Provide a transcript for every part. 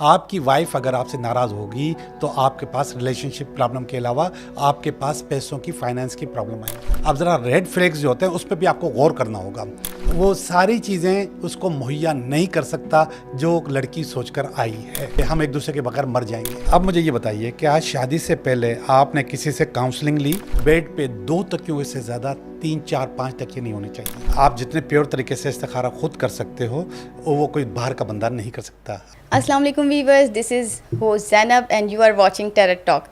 आपकी वाइफ अगर आपसे नाराज़ होगी तो आपके पास रिलेशनशिप प्रॉब्लम के अलावा आपके पास पैसों की फाइनेंस की प्रॉब्लम आएगी। अब ज़रा रेड फ्लैग्स जो होते हैं उस पर भी आपको गौर करना होगा। वो सारी चीज़ें उसको मुहैया नहीं कर सकता जो लड़की सोचकर आई है कि हम एक दूसरे के बगैर मर जाएंगे। अब मुझे ये बताइए कि आज शादी से पहले आपने किसी से काउंसलिंग ली? बेड पे 2 तकियों से ज़्यादा 3, 4, 5 तकिए नहीं होने चाहिए। आप जितने प्योर तरीके से इस्तिखारा खुद कर सकते हो वो कोई बाहर का बंदा नहीं कर सकता। अस्सलाम वालेकुम viewers, this is host Zainab and you are watching tarot talk.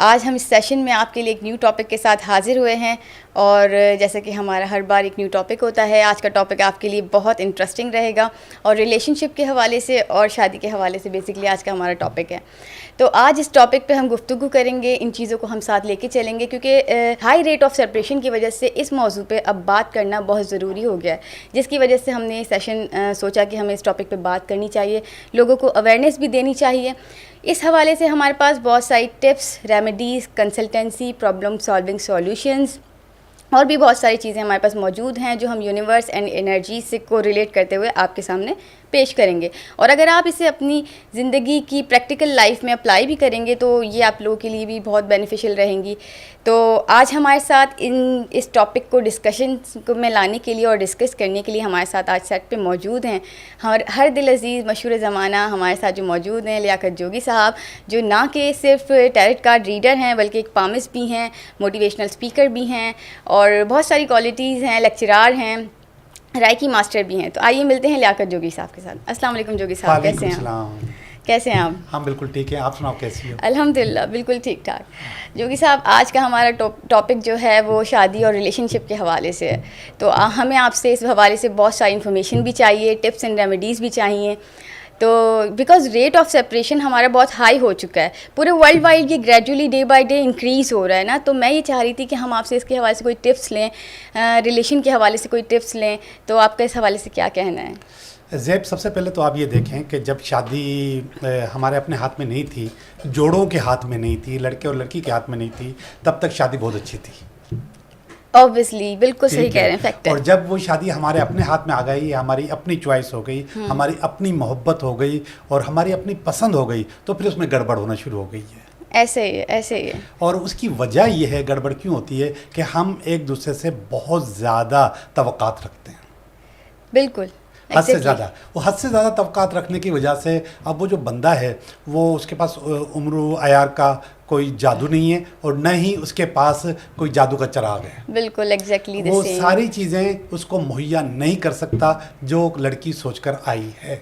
आज हम इस सेशन में आपके लिए एक न्यू टॉपिक के साथ हाजिर हुए हैं और जैसे कि हमारा हर बार एक न्यू टॉपिक होता है, आज का टॉपिक आपके लिए बहुत इंटरेस्टिंग रहेगा और रिलेशनशिप के हवाले से और शादी के हवाले से बेसिकली आज का हमारा टॉपिक है। तो आज इस टॉपिक पे हम गुफ्तगू करेंगे, इन चीज़ों को हम साथ लेके चलेंगे क्योंकि हाई रेट ऑफ सेपरेशन की वजह से इस मौजू पे अब बात करना बहुत ज़रूरी हो गया है, जिसकी वजह से हमने सेशन सोचा कि हमें इस टॉपिक पे बात करनी चाहिए, लोगों को अवेयरनेस भी देनी चाहिए। इस हवाले से हमारे पास बहुत सारी tips, remedies, consultancy, problem solving solutions और भी बहुत सारी चीज़ें हमारे पास मौजूद हैं जो हम यूनिवर्स एंड एनर्जी से को रिलेट करते हुए आपके सामने पेश करेंगे। और अगर आप इसे अपनी ज़िंदगी की प्रैक्टिकल लाइफ में अप्लाई भी करेंगे तो ये आप लोगों के लिए भी बहुत बेनिफिशियल रहेंगी। तो आज हमारे साथ इस टॉपिक को डिस्कशन में लाने के लिए और डिस्कस करने के लिए हमारे साथ आज सेट पे मौजूद हैं हर दिल अजीज़ मशहूर ज़माना हमारे साथ जो मौजूद हैं लियाकत जोगी साहब, जो ना कि सिर्फ टैरेट कार्ड रीडर हैं बल्कि एक पामिस्ट भी हैं, मोटिवेशनल स्पीकर भी हैं और बहुत सारी क्वालिटीज़ हैं, लेक्चरार हैं, राइकी मास्टर भी हैं। तो आइए मिलते हैं लियाकत जोगी साहब के साथ। अस्सलाम वालेकुम जोगी साहब, कैसे हैं आप? कैसे हैं आप? हम बिल्कुल ठीक है, आप सुनाओ कैसी हो? अल्हम्दुलिल्लाह बिल्कुल ठीक ठाक। जोगी साहब, आज का हमारा टॉपिक जो है वो शादी और रिलेशनशिप के हवाले से है। तो हमें आपसे इस हवाले से बहुत सारी इन्फॉर्मेशन भी चाहिए, टिप्स एंड रेमेडीज़ भी चाहिए। तो बिकॉज़ रेट ऑफ सेपरेशन हमारा बहुत हाई हो चुका है, पूरे वर्ल्ड वाइड ये gradually day by day increase हो रहा है ना। तो मैं ये चाह रही थी कि हम आपसे इसके हवाले से कोई टिप्स लें, रिलेशन के हवाले से कोई टिप्स लें। तो आपका इस हवाले से क्या कहना है? ज़ैब, सबसे पहले तो आप ये देखें कि जब शादी हमारे अपने हाथ में नहीं थी, जोड़ों के हाथ में नहीं थी, लड़के और लड़की के हाथ में नहीं थी, तब तक शादी बहुत अच्छी थी। ऑब्वियसली बिल्कुल सही कह रहे हैं, फैक्ट है। और जब वो शादी हमारे अपने हाथ में आ गई, हमारी अपनी चॉइस हो गई, हमारी अपनी मोहब्बत हो गई और हमारी अपनी पसंद हो गई, तो फिर उसमें गड़बड़ होना शुरू हो गई है। ऐसे ही है, ऐसे ही है। और उसकी वजह ये है, गड़बड़ क्यों होती है कि हम एक दूसरे से बहुत ज़्यादा तवक्कात रखते हैं। बिल्कुल, हद से ज़्यादा। वो हद से ज़्यादा तवक्कात रखने की वजह से अब वो जो बंदा है वो उसके पास उम्र अयार का कोई जादू नहीं है और न ही उसके पास कोई जादू का चिराग है। बिल्कुल एग्जैक्टली वो सारी चीज़ें उसको मुहैया नहीं कर सकता जो लड़की सोचकर आई है।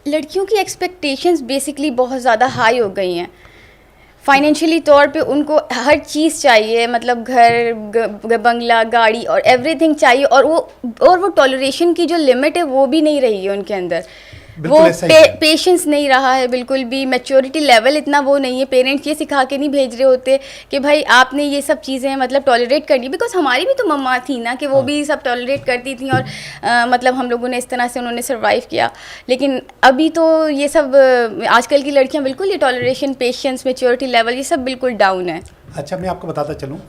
लड़कियों की एक्सपेक्टेशंस बेसिकली बहुत ज़्यादा हाई हो गई हैं। फाइनेंशियली तौर पे उनको हर चीज़ चाहिए, मतलब घर, बंगला, गाड़ी और एवरीथिंग चाहिए और वो टॉलरेशन की जो लिमिट है वो भी नहीं रही है उनके अंदर। वो पेशेंस नहीं रहा है बिल्कुल भी, मैच्योरिटी लेवल इतना वो नहीं है। पेरेंट्स ये सिखा के नहीं भेज रहे होते कि भाई आपने ये सब चीज़ें मतलब टॉलरेट करनी, बिकॉज हमारी भी तो मम्मा थी ना कि वो भी सब टॉलरेट करती थी और मतलब हम लोगों ने इस तरह से उन्होंने सर्वाइव किया। लेकिन अभी तो ये सब आजकल की लड़कियां बिल्कुल ये टॉलरेशन, पेशेंस, मैच्योरिटी लेवल ये सब बिल्कुल डाउन है। अच्छा, मैं आपको बताता चलूँ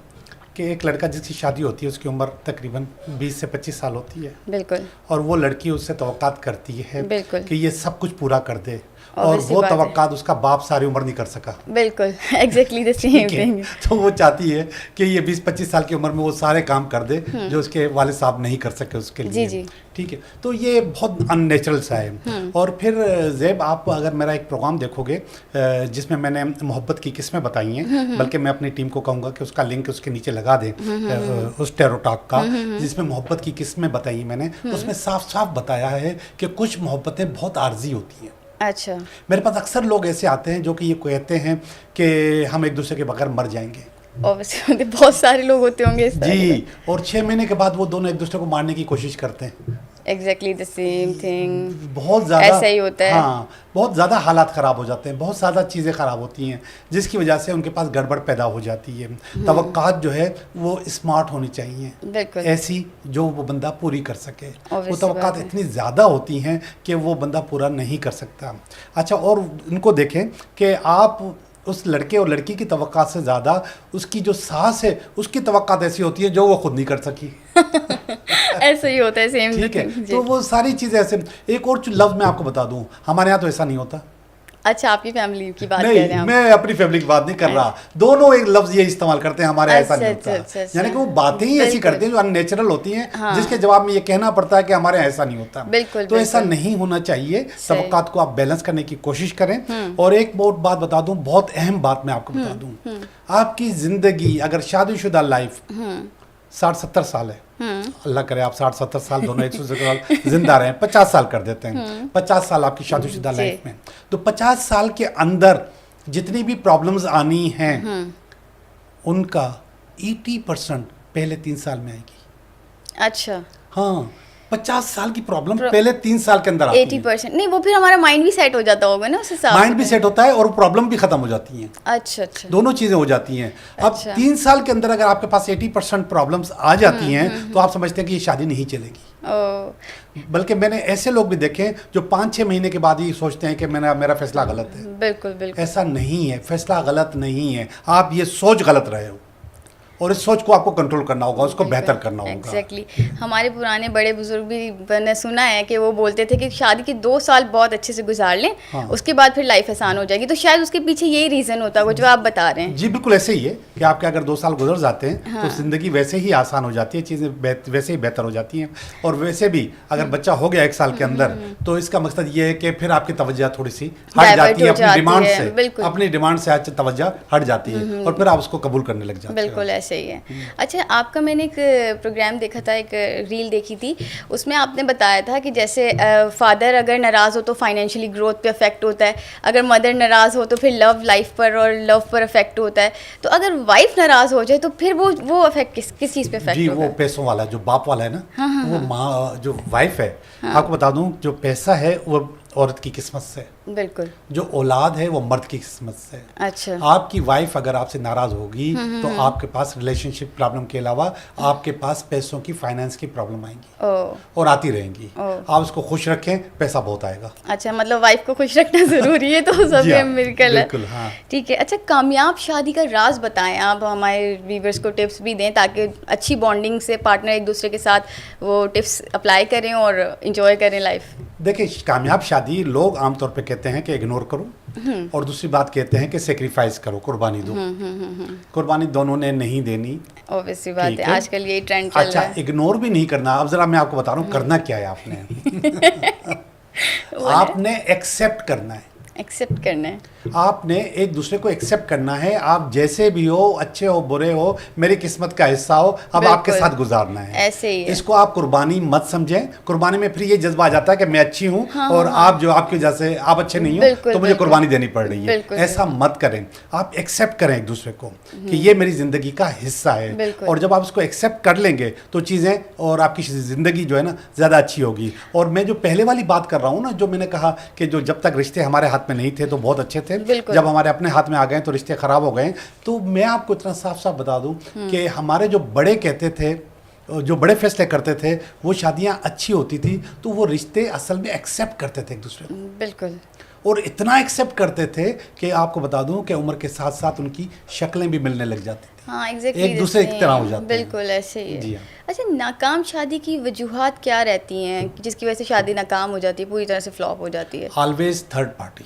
कि एक लड़का जिसकी शादी होती है उसकी उम्र तकरीबन 20 से 25 साल होती है। बिल्कुल। और वो लड़की उससे तवक्कात करती है कि ये सब कुछ पूरा कर दे और वो तवक्कात उसका बाप सारी उम्र नहीं कर सका। बिल्कुल एग्जैक्टली द सेम थिंग। तो वो चाहती है कि ये 20-25 साल की उम्र में वो सारे काम कर दे जो उसके वालिद साहब नहीं कर सके उसके लिए। जी। ठीक है, तो ये बहुत अननेचुरल सा है। और फिर ज़ैब, आप अगर मेरा एक प्रोग्राम देखोगे जिसमें मैंने मोहब्बत की किस्में बताई हैं, बल्कि मैं अपनी टीम को कहूँगा कि उसका लिंक उसके नीचे लगा दें, उस टेरो टॉक का जिसमें मोहब्बत की किस्में बताई मैंने, उसमें साफ साफ बताया है कि कुछ मोहब्बतें बहुत आर्जी होती हैं। अच्छा। मेरे पास अक्सर लोग ऐसे आते हैं जो कि ये कहते हैं कि हम एक दूसरे के बगैर मर जाएंगे। ऑब्वियसली बहुत सारे लोग होते होंगे इस तरह जी, और 6 महीने के बाद वो दोनों एक दूसरे को मारने की कोशिश करते हैं। Exactly the same thing. बहुत ज़्यादा ऐसा ही होता है। हाँ, बहुत ज़्यादा हालात ख़राब हो जाते हैं, बहुत ज़्यादा चीज़ें ख़राब होती हैं जिसकी वजह से उनके पास गड़बड़ पैदा हो जाती है। तवक्कात जो है वो स्मार्ट होनी चाहिए, बिल्कुल ऐसी जो वो बंदा पूरी कर सके। वो Obviously तवक्कात इतनी ज़्यादा होती हैं कि वो बंदा पूरा नहीं कर सकता। अच्छा, और उनको देखें कि आप उस लड़के और लड़की की तवक्कात से ज़्यादा उसकी जो सास है उसकी तवक्कात ऐसी होती है जो वो खुद नहीं कर सकी। ऐसा ही होता है, सेम। ठीक है, तो वो सारी चीज़ें ऐसे। एक और लफ्ज़ मैं आपको बता दूं, हमारे यहाँ तो ऐसा नहीं होता। अच्छा, आपकी फैमिली की बात कर नहीं, रहे हैं आप। मैं अपनी फैमिली की बात नहीं कर रहा। दोनों एक लफ्ज ये इस्तेमाल करते हैं, हमारे ऐसा नहीं अच्छा, होता। अच्छा। यानी कि वो बातें ही ऐसी बिल्कुल। करते हैं जो अननेचुरल होती हैं, हाँ। जिसके जवाब में ये कहना पड़ता है कि हमारे यहाँ ऐसा नहीं होता। बिल्कुल, तो ऐसा बिल्कुल। नहीं होना चाहिए। सही। तबक्कात को आप बैलेंस करने की कोशिश करें। और एक बहुत बात बता दूं, बहुत अहम बात मैं आपको बता दूं, आपकी जिंदगी अगर शादीशुदा लाइफ 60-70 साल है, अल्लाह करे आप 60-70 साल दोनों 100 साल जिंदा रहें, 50 साल कर देते हैं, 50 साल आपकी शादीशुदा जी। लाइफ में, तो 50 साल के अंदर जितनी भी प्रॉब्लम्स आनी हैं उनका 80% पहले 3 साल में आएगी। अच्छा, हाँ, 50 साल की प्रॉब्लम पहले 3 साल के अंदर आती है। 80% नहीं, वो फिर हमारा माइंड भी सेट हो जाता होगा ना उस हिसाब माइंड से। भी सेट होता है और प्रॉब्लम भी खत्म हो जाती हैं। अच्छा अच्छा। दोनों चीजें हो जाती हैं। अब अच्छा। 3 साल के अंदर अगर आपके पास 80% प्रॉब्लम्स आ जाती हैं तो आप समझते हैं कि ये शादी नहीं चलेगी। ओ, बल्कि मैंने ऐसे लोग भी देखे हैं जो 5-6 महीने के बाद ही सोचते हैं कि मेरा फैसला गलत है। बिल्कुल बिल्कुल। ऐसा नहीं है, फैसला गलत नहीं है, आप ये सोच गलत रहे हो और इस सोच को आपको कंट्रोल करना होगा, उसको बेहतर करना होगा। एग्जैक्टली। हमारे पुराने बड़े बुजुर्ग भी मैंने सुना है कि वो बोलते थे कि शादी के 2 साल बहुत अच्छे से गुजार लें, हाँ। उसके बाद फिर लाइफ आसान हो जाएगी। तो शायद उसके पीछे यही रीज़न होता है जो आप बता रहे हैं। जी बिल्कुल ऐसे ही है कि आपके अगर 2 साल गुजर जाते हैं तो जिंदगी वैसे ही आसान हो जाती है, चीज़ें वैसे ही बेहतर हो जाती हैं। और वैसे भी अगर बच्चा हो गया 1 साल के अंदर तो इसका मकसद ये है कि फिर आपकी तवज्जो थोड़ी सी हट Divert जाती है हो अपनी जाती डिमांड है, से, बिल्कुल। अपनी डिमांड से आज तवज्जो हट जाती है और फिर आप उसको कबूल करने लग जाते हैं। बिल्कुल ऐसे ही है। अच्छा, आपका मैंने एक प्रोग्राम देखा था, एक रील देखी थी, उसमें आपने बताया था कि जैसे फादर अगर नाराज़ हो तो फाइनेंशियली ग्रोथ पे अफेक्ट होता है, अगर मदर नाराज़ हो तो फिर लव लाइफ पर और लव पर अफेक्ट होता है। तो अगर वाइफ नाराज़ हो जाए तो फिर वो अफेक्ट किस चीज़ पे जी, अफेक्ट वो होगा? पैसों वाला जो बाप वाला है ना, वो माँ जो वाइफ है, आपको बता दूं जो पैसा है वो औरत की किस्मत से, बिल्कुल। जो औलाद है वो मर्द की किस्मत से। अच्छा। आपकी वाइफ अगर आपसे नाराज होगी तो आपके पास रिलेशनशिप प्रॉब्लम के अलावा आपके पास पैसों की, फाइनेंस की प्रॉब्लम आएंगी ओ, और आती रहेंगी। आप उसको खुश रखें, पैसा बहुत आएगा। अच्छा, मतलब वाइफ को खुश रखना ज़रूरी है, तो जी सब हाँ, मिलकर है। बिल्कुल, हाँ। ठीक है। अच्छा, कामयाब शादी का राज बताएं आप, हमारे व्यूवर्स को टिप्स भी दें ताकि अच्छी बॉन्डिंग से पार्टनर एक दूसरे के साथ वो टिप्स अप्लाई करें और इंजॉय करें लाइफ। देखिए, कामयाब शादी लोग आमतौर पे कहते हैं कि इग्नोर करो और दूसरी बात कहते हैं कि सेक्रीफाइस करो, कुर्बानी दो। कुर्बानी दोनों ने नहीं देनी। ऑब्वियसली बात ठीक है, है। आजकल यही ट्रेंड चल अच्छा, रहा है। इग्नोर भी नहीं करना। अब जरा मैं आपको बता रहा हूँ करना क्या है। आपने एक्सेप्ट करना है, एक्सेप्ट करना है। आपने एक दूसरे को एक्सेप्ट करना है। आप जैसे भी हो, अच्छे हो बुरे हो, मेरी किस्मत का हिस्सा हो, अब बिल्कुल। आपके साथ गुजारना है। ऐसे ही है। इसको आप कुर्बानी मत समझें। कुर्बानी में फिर ये जज्बा आ जाता है कि मैं अच्छी हूँ और आप जो आपकी वजह से आप अच्छे नहीं हो बिल्कुल, तो मुझे बिल्कुल। कुर्बानी देनी पड़ रही है। बिल्कुल, ऐसा मत करें। आप एक्सेप्ट करें एक दूसरे को कि ये मेरी जिंदगी का हिस्सा है। बिल्कुल। और जब आप उसको एक्सेप्ट कर लेंगे तो चीज़ें और आपकी ज़िंदगी जो है ना ज़्यादा अच्छी होगी। और मैं जो पहले वाली बात कर रहा हूँ ना, जो मैंने कहा कि जो जब तक रिश्ते हमारे हाथ में नहीं थे तो बहुत अच्छे थे, बिल्कुल। जब हमारे अपने हाथ में आ गए तो रिश्ते खराब हो गए। तो मैं आपको इतना साफ साफ बता दूं कि हमारे जो बड़े कहते थे, जो बड़े फैसले करते थे, वो शादियां अच्छी होती थी तो वो रिश्ते असल में एक्सेप्ट करते थे एक दूसरे को। बिल्कुल। और इतना एक्सेप्ट करते थे कि आपको बता दूं कि उम्र के साथ साथ उनकी शक्लें भी मिलने लग जाती थी। हाँ, एग्जैक्टली एक दूसरे की तरह हो जाते हैं। बिल्कुल ऐसे ही है। जी हाँ। अच्छा, नाकाम शादी की वजूहात क्या रहती हैं जिसकी वजह से शादी नाकाम हो जाती है, पूरी तरह से फ्लॉप हो जाती है? Always third party.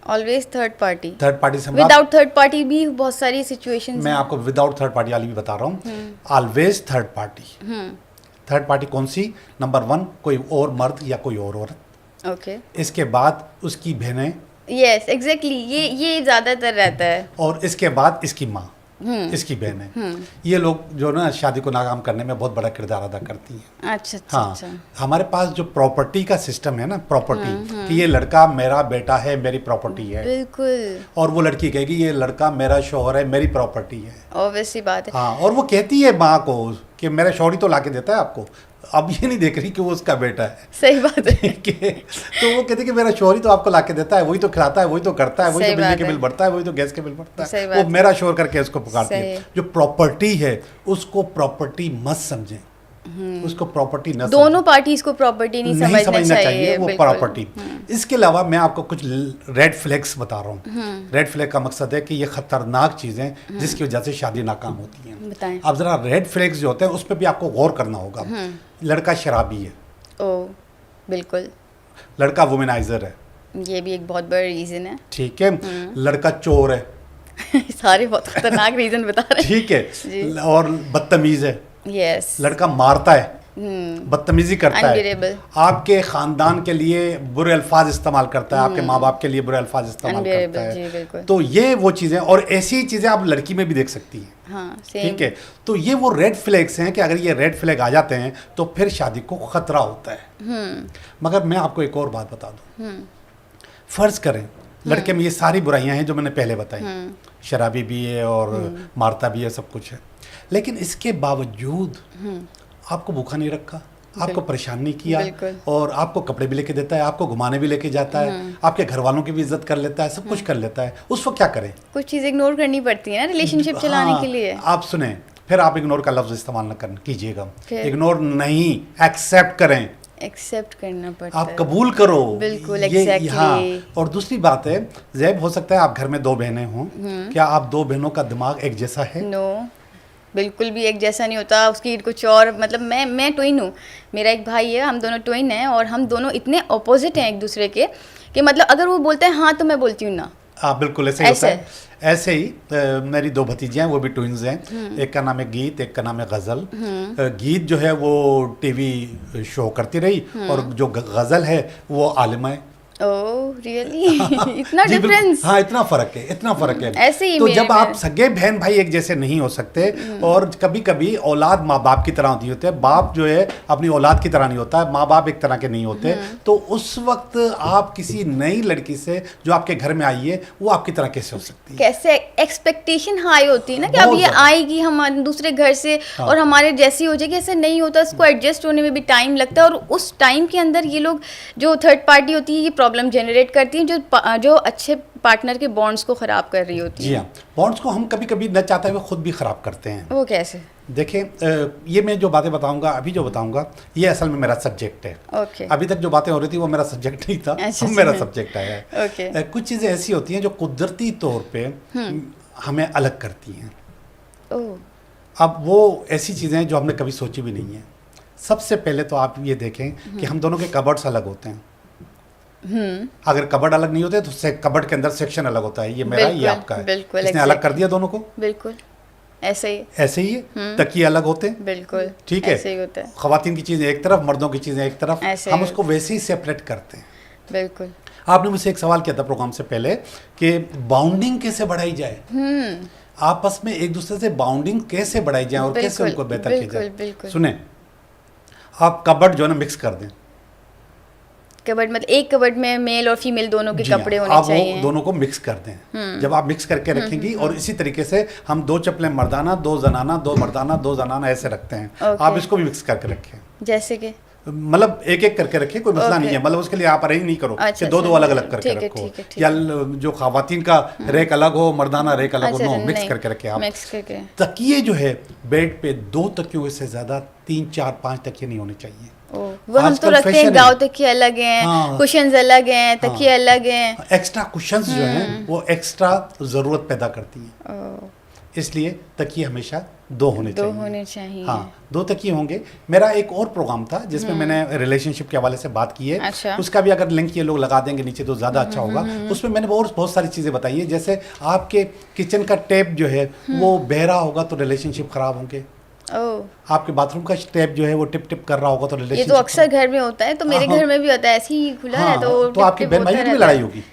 Always third party. Third party से विदाउट थर्ड पार्टी भी बहुत सारी सिचुएशंस मैं आपको विदाउट थर्ड पार्टी वाली भी बता रहा हूँ। Always third party. Third party कौन सी? नंबर 1 कोई और मर्द या कोई और औरत। ओके। इसके बाद उसकी बहनें, यस एग्जैक्टली, ये ज़्यादातर रहता है। और इसके बाद इसकी माँ, इसकी बहनें। ये लोग जो ना शादी को नाकाम करने में बहुत बड़ा किरदार अदा करती हैं। अच्छा अच्छा हाँ, अच्छा। हमारे पास जो प्रॉपर्टी का सिस्टम है ना, प्रॉपर्टी कि ये लड़का मेरा बेटा है, मेरी प्रॉपर्टी है, बिल्कुल और वो लड़की कहेगी ये लड़का मेरा शौहर है, मेरी प्रॉपर्टी है। ऑब्वियसली बात है। हाँ, और वो कहती है माँ को कि मेरा शौहर ही तो लाके देता है आपको, अब ये नहीं देख रही कि वो उसका बेटा है। सही बात है। तो वो कहते कि मेरा शौहर ही तो आपको लाके देता है, वही तो खिलाता है, वही तो करता है, वही सही तो बिजली बात के है। बिल भरता है, वही तो गैस के बिल भरता सही है, बात वो है। मेरा शौहर करके उसको पुकारती सही है। है। जो प्रॉपर्टी है उसको प्रॉपर्टी मत समझें, उसको प्रॉपर्टी न दोनों समझें। पार्टीज को प्रॉपर्टी नहीं समझना चाहिए वो बिल्कुल। प्रॉपर्टी। इसके अलावा मैं आपको कुछ रेड फ्लैग्स बता रहा हूँ। रेड फ्लैग का मकसद है कि ये खतरनाक चीज़ें जिसकी वजह से शादी नाकाम होती हैं। बताएं। अब ज़रा रेड फ्लैग्स जो होते हैं उस पर भी आपको गौर करना होगा। लड़का शराबी है, ओ बिल्कुल। लड़का वुमेनाइजर है, ये भी एक बहुत बड़ा रीज़न है। ठीक है, लड़का चोर है, सारे बहुत खतरनाक रीज़न बता रहे ठीक है, जी। और बदतमीज है, हैं। यस। लड़का मारता है, बदतमीजी करता है, Unbearable। आपके खानदान के लिए बुरे अल्फाज इस्तेमाल करता है, आपके माँ बाप के लिए बुरे अल्फाज इस्तेमाल करता Unbearable, जी बिल्कुल। है। तो ये वो चीज़ें, और ऐसी चीज़ें आप लड़की में भी देख सकती हैं। हाँ सेम। ठीक है, तो ये वो रेड फ्लैग्स हैं कि अगर ये रेड फ्लैग आ जाते हैं तो फिर शादी को खतरा होता है। मगर मैं आपको एक और बात बता दूं, फर्ज करें लड़के में ये सारी बुराइयां हैं जो मैंने पहले बताई, शराबी भी है और मारता भी है, सब कुछ है, लेकिन इसके बावजूद आपको भूखा नहीं रखा, आपको परेशान नहीं किया, और आपको कपड़े भी लेके देता है, आपको घुमाने भी लेके जाता है, आपके घर वालों की भी इज्जत कर लेता है, सब कुछ कर लेता है, उस वक्त क्या करें? कुछ चीज़ इग्नोर करनी पड़ती है ना रिलेशनशिप चलाने के लिए। आप सुने, फिर आप इग्नोर का लफ्ज इस्तेमाल न कीजिएगा, इग्नोर नहीं, एक्सेप्ट करें, एक्सेप्ट करना पड़ता आप है। कबूल करो। बिल्कुल, ये exactly। हाँ, और दूसरी बात है, जैब हो सकता है आप घर में 2 बहनें हों, क्या आप 2 बहनों का दिमाग एक जैसा है? नो, बिल्कुल भी एक जैसा नहीं होता। उसकी कुछ और, मतलब मैं ट्विन हूँ, मेरा एक भाई है, हम दोनों ट्विन हैं, और हम दोनों इतने अपोजिट हैं एक दूसरे के कि मतलब अगर वो बोलते हैं हाँ तो मैं बोलती हूँ ना। हाँ बिल्कुल ऐसे ही होता है। ऐसे ही मेरी 2 भतीजियाँ हैं, वो भी ट्विन्स हैं, एक का नाम है गीत, एक का नाम है गज़ल। गीत जो है वो टीवी शो करती रही, और जो गज़ल है वो आलिमा है। Oh really? इतना जी, डिफरेंस? हाँ इतना फर्क है, इतना फर्क है। ऐसे ही तो मेरे जब आप सगे बहन भाई एक जैसे नहीं हो सकते, और कभी कभी औलाद माँ बाप की तरह होती होती है, बाप जो है अपनी औलाद की तरह नहीं होता है, माँ बाप एक तरह के नहीं होते, तो उस वक्त आप किसी नई लड़की से जो आपके घर में आई है वो आपकी तरह कैसे हो सकती है? कैसे एक्सपेक्टेशन हाई होती है ना कि अब बहुत ये ज़्यादा। आएगी हमारे दूसरे घर से हाँ। और हमारे जैसी हो जाएगी, ऐसा नहीं होता। इसको एडजस्ट होने में भी टाइम लगता है, और उस टाइम के अंदर ये लोग जो थर्ड पार्टी होती है ये प्रॉब्लम जनरेट करती है, जो अच्छे पार्टनर के बॉन्ड्स को ख़राब कर रही होती है। जी हाँ, बॉन्ड्स को हम कभी कभी न चाहते हुए खुद भी ख़राब करते हैं। वो कैसे? देखिए, ये मैं जो बातें बताऊंगा अभी, जो बताऊंगा ये असल में मेरा सब्जेक्ट है। ओके। अभी तक जो बातें हो रही थी वो मेरा सब्जेक्ट नहीं था, अच्छा, अब मेरा सब्जेक्ट है। ओके। कुछ चीज़ें ऐसी होती हैं जो कुदरती तौर पे हमें अलग करती हैं। ओह। अब वो ऐसी चीज़ें हैं जो हमने कभी सोची भी नहीं है। सबसे पहले तो आप ये देखें कि हम दोनों के कबर्ड्स अलग होते हैं। अगर कबर्ड अलग नहीं होते तो कबर्ड के अंदर सेक्शन अलग होता है, ये मेरा है, ये आपका है। बिल्कुल, इसने अलग कर दिया दोनों को। बिल्कुल ऐसे ही। ऐसे ही है, तकिए अलग होते हैं, बिल्कुल ठीक है, ऐसे ही होता है। खवातीन की चीज़ें एक तरफ, मर्दों की चीज़ें एक तरफ, ऐसे हम ही। उसको वैसे ही सेपरेट करते हैं। बिल्कुल। आपने मुझसे एक सवाल किया था प्रोग्राम से पहले कि बाउंडिंग कैसे बढ़ाई जाए, आपस में एक दूसरे से बाउंडिंग कैसे बढ़ाई जाए और कैसे उनको बेहतर किया जाए। बिल्कुल। सुने, आप कबर्ड जो है ना मिक्स कर दें। कबर्ड मतलब एक कबर्ड में मेल और फीमेल दोनों के जी हाँ, कपड़े होने आप चाहिए। वो दोनों को मिक्स कर दें। जब आप मिक्स करके रखेंगी, और इसी तरीके से हम 2 चप्पलें मर्दाना, 2 जनाना, 2 मर्दाना, 2 जनाना ऐसे रखते हैं। ओके। आप इसको भी मिक्स करके रखें, जैसे कि मतलब एक एक करके रखिए, कोई मसला नहीं है। मतलब उसके लिए आप अरेंज नहीं करो अच्छा, कि 2-2 अलग अलग करके ठीक है, रखो, ठीक है, ठीक या जो खवातीन का रेक अलग हो, मर्दाना रेक अलग हो, अच्छा, नो, मिक्स नहीं, करके रखे आप। मिक्स करके। तकिए जो है बेड पे 2 तकियों से ज्यादा 3, 4, 5 तकिए नहीं होने चाहिए। वो हम तो आजकल रखते हैं, फैशन है। गाँव तकिए अलग हैं, हाँ। कुशन्स अलग हैं, तकिए अलग हैं। एक्स्ट्रा कुशन्स जो हैं वो एक्स्ट्रा ज़रूरत पैदा करती हैं, इसलिए तकिए हमेशा 2 होने दो चाहिए। होने चाहिए। हाँ, 2 तकिए होंगे। मेरा एक और प्रोग्राम था जिसमें मैंने रिलेशनशिप के हवाले से बात की है। अच्छा। उसका भी अगर लिंक ये लोग लगा देंगे नीचे तो ज़्यादा अच्छा होगा। उसमें मैंने बहुत सारी चीज़ें बताई है, जैसे आपके किचन का टैप जो है वो बहरा होगा तो रिलेशनशिप ख़राब होंगे। ओह। आपके बाथरूम का टैप जो है वो टिप टिप कर रहा होगा तो ये रिलेशनशिप। तो अक्सर घर में होता है, तो मेरे हाँ, घर में भी होता है, ऐसे ही खुला है तो आपकी बहन भाइयों की भी लड़ाई होगी।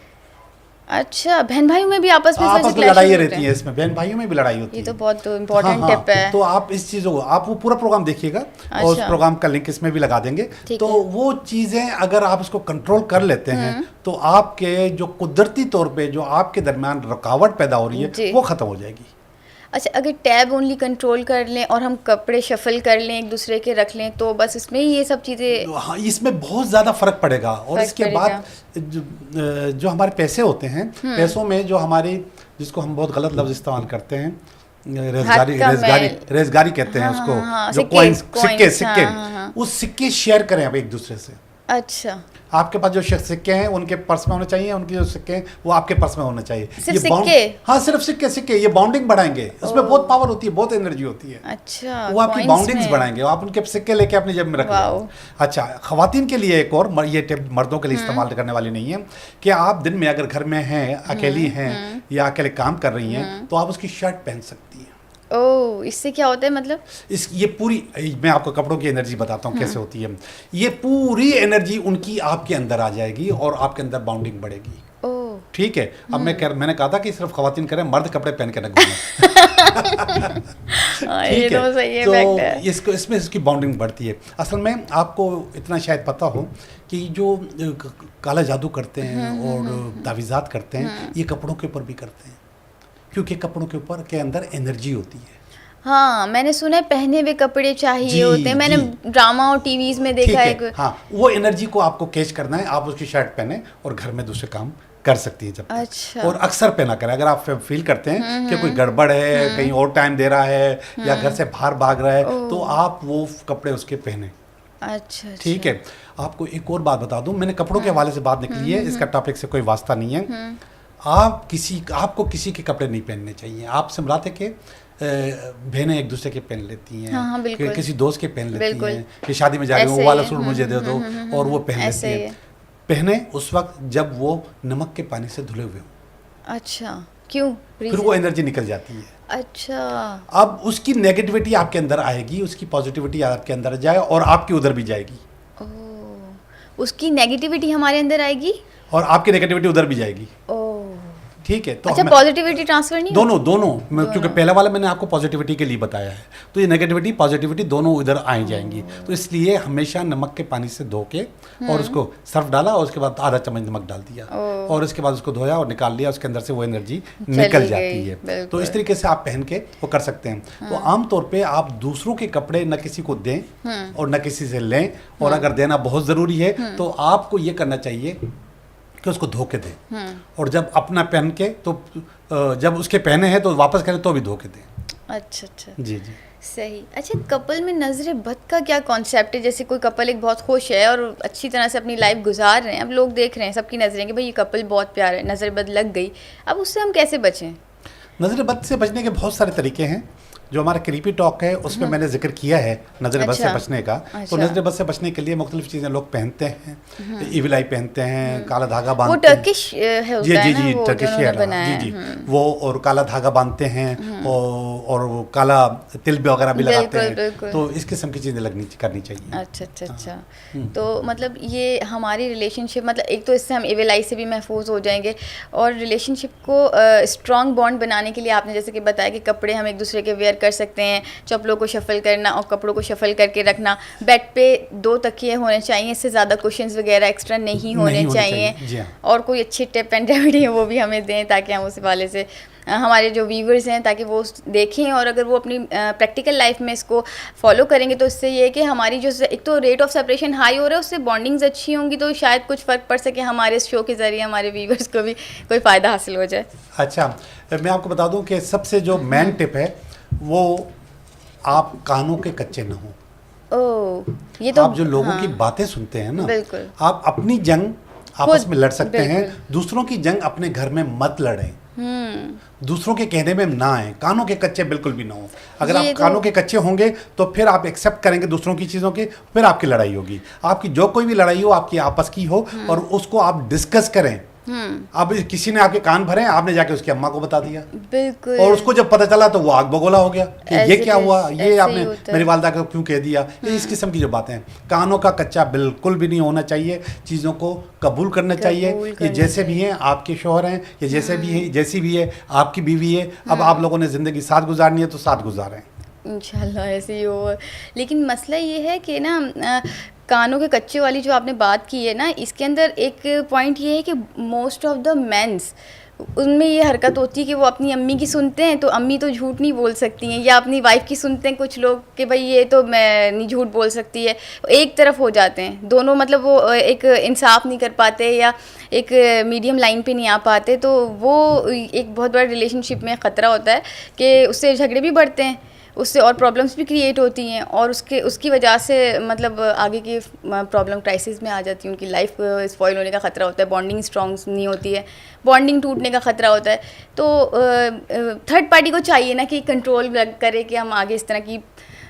अच्छा, बहन भाइयों में भी आपस में आपस में लड़ाई रहती है, इसमें बहन भाइयों में भी लड़ाई होती है। ये तो बहुत इम्पोर्टेंट हाँ, टिप है। तो आप इस चीज़ों को, आप वो पूरा प्रोग्राम देखिएगा, और उस अच्छा। प्रोग्राम का लिंक इसमें भी लगा देंगे। ठीक तो है। वो चीज़ें अगर आप इसको कंट्रोल कर लेते हैं तो आपके जो कुदरती तौर पे जो आपके दरमियान रुकावट पैदा हो रही है जी। वो ख़त्म हो जाएगी। अच्छा, अगर टैब ओनली कंट्रोल कर लें और हम कपड़े शफल कर लें, एक दूसरे के रख लें, तो बस इसमें ही ये सब चीज़ें। हाँ, इसमें बहुत ज़्यादा फ़र्क पड़ेगा। और फर्क इसके पड़ेगा। बाद जो हमारे पैसे होते हैं, पैसों में जो हमारी, जिसको हम बहुत गलत लफ्ज़ इस्तेमाल करते हैं, रेजगारी कहते हैं उसको, जो कॉइन्स, सिक्के, हाँ। उस सिक्के शेयर करें आप एक दूसरे से। अच्छा। आपके पास जो सिक्के हैं उनके पर्स में होने चाहिए, उनके जो सिक्के हैं वो आपके पर्स में होने चाहिए। सिर्फ सिक्के? हाँ, सिर्फ सिक्के ये बाउंडिंग बढ़ाएंगे, उसमें बहुत पावर होती है, बहुत एनर्जी होती है। अच्छा, वो आपकी बाउंडिंग्स बढ़ाएंगे, आप उनके सिक्के लेके अपनी जेब में रख लो। अच्छा, खवातीन के लिए एक और, ये टिप मर्दों के लिए इस्तेमाल करने वाली नहीं है, कि आप दिन में अगर घर में हैं, अकेली हैं या अकेले काम कर रही हैं, तो आप उसकी शर्ट पहन सकती हैं। ओह, इससे क्या होता है मतलब? ये पूरी, मैं आपको कपड़ों की एनर्जी बताता हूँ कैसे होती है। ये पूरी एनर्जी उनकी आपके अंदर आ जाएगी और आपके अंदर बाउंडिंग बढ़ेगी। ओह, ठीक है। अब मैंने कहा था कि सिर्फ खवातीन करें, मर्द कपड़े पहन के रख दें। ये तो सही है, फैक्ट है। इसको इसमें इसकी बाउंडिंग बढ़ती है। असल में आपको इतना शायद पता हो कि जो काला जादू करते हैं और तावीज़ात करते हैं, ये कपड़ों के ऊपर भी करते हैं, क्योंकि कपड़ों के ऊपर के अंदर एनर्जी होती है। हाँ, मैंने सुना है पहने हुए कपड़े चाहिए होते हैं, मैंने ड्रामा और टीवीज में देखा है। हाँ, वो एनर्जी को आपको कैच करना है, आप उसकी शर्ट पहने और घर में दूसरे काम कर सकती है जब तक। अच्छा। और अक्सर पहना करें, अगर आप फील करते हैं कि कोई गड़बड़ है, कहीं और टाइम दे रहा है या घर से बाहर भाग रहा है, तो आप वो कपड़े उसके पहने। अच्छा, ठीक है। आपको एक और बात बता दूं, मैंने कपड़ों के हवाले से बात निकली है, इसका टॉपिक से कोई वास्ता नहीं है। आपको किसी के कपड़े नहीं पहनने चाहिए। आप समझाते कि बहनें एक दूसरे के पहन लेती हैं, हाँ, बिल्कुल। किसी दोस्त के पहन लेती हैं कि शादी में जा रही हूँ, वो वाला सूट मुझे दे दो, और वो पहन लेती हैं। पहने उस वक्त जब वो नमक के पानी से धुले हुए हो। अच्छा, क्यों? फिर वो एनर्जी निकल जाती है। अच्छा, अब उसकी नेगेटिविटी आपके अंदर आएगी, उसकी पॉजिटिविटी आपके अंदर जाए और आपकी उधर भी जाएगी। ओह, उसकी नेगेटिविटी हमारे अंदर आएगी और आपकी नेगेटिविटी उधर भी जाएगी। ओह, ठीक है। तो अच्छा, पॉजिटिविटी ट्रांसफर नहीं? दोनों क्योंकि पहला वाला मैंने आपको पॉजिटिविटी के लिए बताया है, तो ये नेगेटिविटी पॉजिटिविटी दोनों इधर आई जाएंगी। तो इसलिए हमेशा नमक के पानी से धो के और उसको सर्फ डाला और उसके बाद आधा चम्मच नमक डाल दिया और उसके बाद उसको धोया और निकाल लिया, उसके अंदर से वो एनर्जी निकल जाती है। तो इस तरीके से आप पहन के वो कर सकते हैं। तो आमतौर पर आप दूसरों के कपड़े न किसी को दें और न किसी से लें, और अगर देना बहुत ज़रूरी है तो आपको ये करना चाहिए कि उसको धो के दें, और जब अपना पहन के, तो जब उसके पहने हैं तो वापस करें तो भी धो के दें। अच्छा अच्छा, जी जी, सही। अच्छा, कपल में नजर बद का क्या कॉन्सेप्ट है? जैसे कोई कपल एक बहुत खुश है और अच्छी तरह से अपनी लाइफ गुजार रहे हैं, अब लोग देख रहे हैं, सबकी नजरें कि भाई ये कपल बहुत प्यारा है, नजर बद लग गई, अब उससे हम कैसे बचें? नजर बद से बचने के बहुत सारे तरीके हैं। जो हमारा क्रीपी टॉक है उसमें मैंने जिक्र किया है नजर बद से बचने का। तो नजर बद से बचने के लिए मुख्तलिफ चीज़ें लोग पहनते हैं। इविल आई पहनते हैं, काला धागा बांधते हैं। वो टर्किश है, जी जी जी, टर्किश है जी जी, वो और काला धागा बांधते हैं और वो काला तिल वगैरह भी लगाते हैं। तो इस किस्म की चीज़ें करनी चाहिए। अच्छा अच्छा अच्छा। तो मतलब ये हमारी रिलेशनशिप, मतलब एक तो इससे हम इविल आई से भी महफूज हो जाएंगे, और रिलेशनशिप को स्ट्रॉन्ग बॉन्ड बनाने के लिए आपने जैसे कि बताया कि कपड़े हम एक दूसरे के वेयर कर सकते हैं, चप्पलों को शफल करना और कपड़ों को शफल करके रखना, बेड पे 2 तकिए होने चाहिए, इससे ज़्यादा कुशन्स वगैरह एक्स्ट्रा नहीं होने चाहिए। और कोई अच्छी टिप एंड रेमेडी है वो भी हमें दें ताकि हम उस वाले से हमारे जो व्यूवर्स हैं ताकि वो देखें, और अगर वो अपनी प्रैक्टिकल लाइफ में इसको फॉलो करेंगे तो इससे ये है कि हमारी जो एक तो रेट ऑफ सेपरेशन हाई हो रहा है, उससे बॉन्डिंग्स अच्छी होंगी, तो शायद कुछ फ़र्क पड़ सके, हमारे इस शो के ज़रिए हमारे व्यूवर्स को भी कोई फ़ायदा हासिल हो जाए। अच्छा, मैं आपको बता दूं कि सबसे जो मेन टिप है वो आप कानों के कच्चे न हो। ओह, ये तो आप जो लोगों की बातें सुनते हैं ना, बिल्कुल, आप अपनी जंग आपस में लड़ सकते हैं, दूसरों की जंग अपने घर में मत लड़ें। दूसरों के कहने में ना आए, कानों के कच्चे बिल्कुल भी ना हो। अगर आप कानों के कच्चे होंगे तो फिर आप एक्सेप्ट करेंगे दूसरों की चीज़ों की, फिर आपकी लड़ाई होगी। आपकी जो कोई भी लड़ाई हो आपकी आपस की हो और उसको आप डिस्कस करें। अब किसी ने आपके कान भरे, आपने जाके उसकी अम्मा को बता दिया, बिल्कुल, और उसको जब पता चला तो वो आग बगोला हो गया कि ये क्या हुआ, ये आपने मेरी वालदा को क्यों कह दिया। ये इस किस्म की जो बातें हैं, कानों का कच्चा बिल्कुल भी नहीं होना चाहिए, चीज़ों को कबूल करना चाहिए। ये जैसे भी हैं आपके शौहर हैं, ये जैसे भी है, जैसी भी है आपकी बीवी है। अब आप लोगों ने ज़िंदगी साथ गुजारनी है तो साथ गुजारें, इंशाल्लाह ऐसे ही हो। लेकिन मसला ये है कि ना कानों के कच्चे वाली जो आपने बात की है ना, इसके अंदर एक पॉइंट ये है कि मोस्ट ऑफ द मेंस उनमें ये हरकत होती है कि वो अपनी अम्मी की सुनते हैं तो अम्मी तो झूठ नहीं बोल सकती हैं, या अपनी वाइफ की सुनते हैं कुछ लोग कि भाई ये तो मैं नहीं झूठ बोल सकती है, एक तरफ हो जाते हैं दोनों, मतलब वो एक इंसाफ नहीं कर पाते या एक मीडियम लाइन पे नहीं आ पाते, तो वो एक बहुत बड़ा रिलेशनशिप में ख़तरा होता है कि उससे झगड़े भी बढ़ते हैं उससे और प्रॉब्लम्स भी क्रिएट होती हैं और उसकी वजह से मतलब आगे की प्रॉब्लम क्राइसिस में आ जाती है, उनकी लाइफ स्पॉइल होने का ख़तरा होता है, बॉन्डिंग स्ट्रॉन्ग नहीं होती है, बॉन्डिंग टूटने का ख़तरा होता है। तो थर्ड पार्टी को चाहिए ना कि कंट्रोल करे कि हम आगे इस तरह की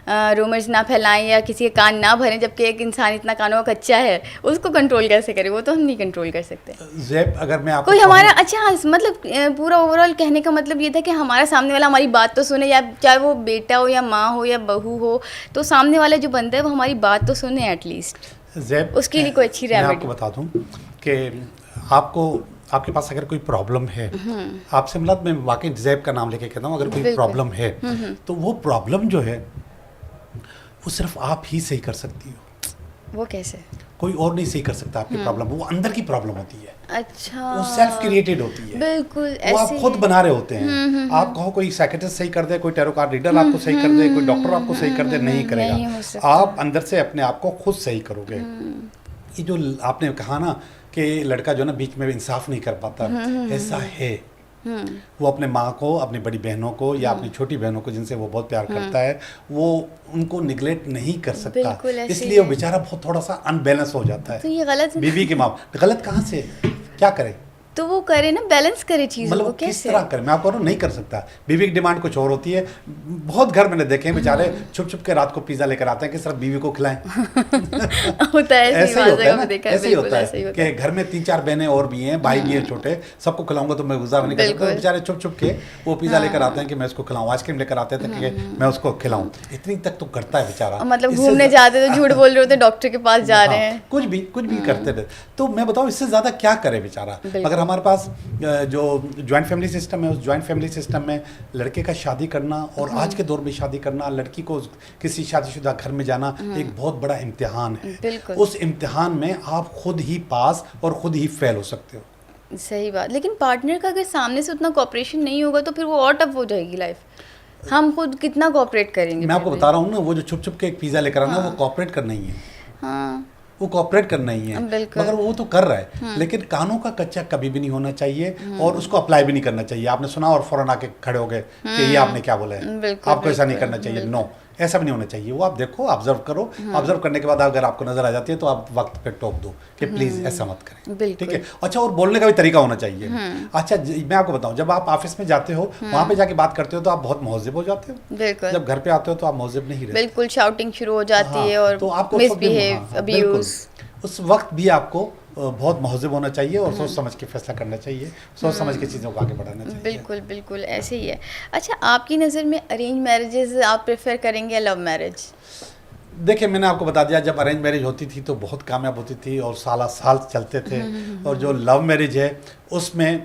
रूमर्स ना फैलाएं या किसी के कान ना भरें, जबकि एक इंसान इतना कानों का कच्चा है, उसको कंट्रोल कैसे करें? वो तो हम नहीं कंट्रोल कर सकते। ज़ैब, अगर मैं आपको कोई हमारा अच्छा मतलब पूरा ओवरऑल कहने का मतलब ये था कि हमारा सामने वाला हमारी बात तो सुने, या चाहे वो बेटा हो या माँ हो या बहू हो, तो सामने वाला जो बंदा है वो हमारी बात तो सुने एटलीस्ट। ज़ैब, उसके लिए कोई अच्छी मैं रेमेडी आपको बता दूं कि आपके पास अगर कोई प्रॉब्लम है, आपसे मतलब मैं वाकई ज़ैब का नाम लेके कहता हूँ, अगर कोई बिल्कुल। प्रॉब्लम है तो वो प्रॉब्लम जो है वो सिर्फ आप ही सही कर सकती हो, वो कैसे? कोई और नहीं सही कर सकता आपकी प्रॉब्लम। वो अंदर की प्रॉब्लम होती है, अच्छा, वो सेल्फ क्रिएटेड होती है, बिल्कुल वो आप ऐसे खुद बना रहे होते हैं। आप कहो कोई साइकियाट्रिस्ट सही कर दे, कोई टैरो कार्ड रीडर आपको सही कर दे, कोई डॉक्टर आपको सही कर दे, नहीं नहीं हो करेगा। सकता। आप अंदर से अपने आप को खुद सही करोगे। ये जो आपने कहा ना कि लड़का जो ना बीच में इंसाफ नहीं कर पाता, ऐसा है। वो अपने माँ को, अपनी बड़ी बहनों को या अपनी छोटी बहनों को जिनसे वो बहुत प्यार करता है, वो उनको निगलेक्ट नहीं कर सकता, बिल्कुल ऐसे इसलिए ही वो है। बेचारा बहुत थोड़ा सा अनबैलेंस हो जाता तो है। ये गलत है ना? बीवी के माँ गलत कहाँ से, क्या करे? तो वो करे ना, बैलेंस करे चीज़ों मतलब को। वो किस कैसे? तरह करे, मैं आपको नहीं कर सकता। बीवी की डिमांड कुछ और होती है। बहुत घर मैंने देखे हैं बेचारे छुप छुप के रात को पिज्जा लेकर आते हैं कि सिर्फ बीवी को खिलाएं। होता है, ऐसे ऐसे ही होता है ना, देखा है, ऐसे ही बिल्कुल होता ऐसे ही है होता कि है। घर में 3-4 बहनें और भी हैं, भाई भी हैं छोटे, सबको खिलाऊंगा तो मैं गुजारा नहीं कर सकता। बिल्कुल। बेचारे छुप छुप के वो पिज्जा लेकर आते हैं कि मैं उसको खिलाऊं, आइसक्रीम लेकर आते हैं कि मैं उसको खिलाऊं। इतनी तक तो करता है बेचारा। मतलब इससे घूमने जाते तो झूठ बोल रहे होते, डॉक्टर के पास जा रहे हैं। कुछ भी करते रहे। तो मैं बताऊं इससे ज़्यादा क्या करे बेचारा। बिल्कुल। अगर हमारे पास जो जॉइंट फैमिली सिस्टम है, उस जॉइंट फैमिली सिस्टम में लड़के का शादी करना और आज के दौर में शादी करना, लड़की को किसी शादीशुदा घर में जाना एक बहुत बड़ा इम्तिहान है। बिल्कुल। उस इम्तिहान में आप खुद ही पास और खुद ही फेल हो सकते हो। सही बात। लेकिन पार्टनर का अगर सामने से उतना कोऑपरेशन नहीं होगा तो फिर वो और टफ हो जाएगी लाइफ। हम खुद कितना कोऑपरेट करेंगे? मैं आपको फिर भी? बता रहा हूँ ना, वो जो छुप छुप के एक पिज़्ज़ा लेकर आना, वो कॉपरेट करना ही है। हाँ, वो कॉपरेट करना ही है, बिल्कुल। मगर वो तो कर रहा है। लेकिन कानों का कच्चा कभी भी नहीं होना चाहिए और उसको अप्लाई भी नहीं करना चाहिए। आपने सुना और फौरन आके खड़े हो गए कि ये आपने क्या बोला है, बिल्कुल, आपको ऐसा नहीं बिल्कुल, करना चाहिए। नो, ऐसा भी नहीं होना चाहिए। वो आप देखो, ऑब्जर्व करो, ऑब्जर्व करने के बाद अगर आपको नजर आ जाती है तो आप वक्त पे टोक दो कि प्लीज ऐसा मत करें। बिल्कुल। ठीक है। अच्छा, और बोलने का भी तरीका होना चाहिए। अच्छा, मैं आपको बताऊं, जब आप ऑफिस में जाते हो, वहां पे जाके बात करते हो तो आप बहुत महज़िब हो जाते हो। बिल्कुल जब घर पे आते हो तो आप महज़िब नहीं रहते। बिल्कुल, शाउटिंग शुरू हो जाती हाँ, है और तो आपको उस वक्त भी- मिसबिहेव, हाँ, बिल्कुल। अब्यूज। उस वक्त भी आपको बहुत महज़िब होना चाहिए और सोच समझ के फैसला करना चाहिए, सोच समझ के चीज़ों को आगे बढ़ाना चाहिए। बिल्कुल बिल्कुल ऐसे ही है। अच्छा, आपकी नज़र में अरेंज मैरिजेस आप प्रेफर करेंगे या लव मैरिज? देखिए, मैंने आपको बता दिया, जब अरेंज मैरिज होती थी तो बहुत कामयाब होती थी और साल साल चलते थे। और जो लव मैरिज है उसमें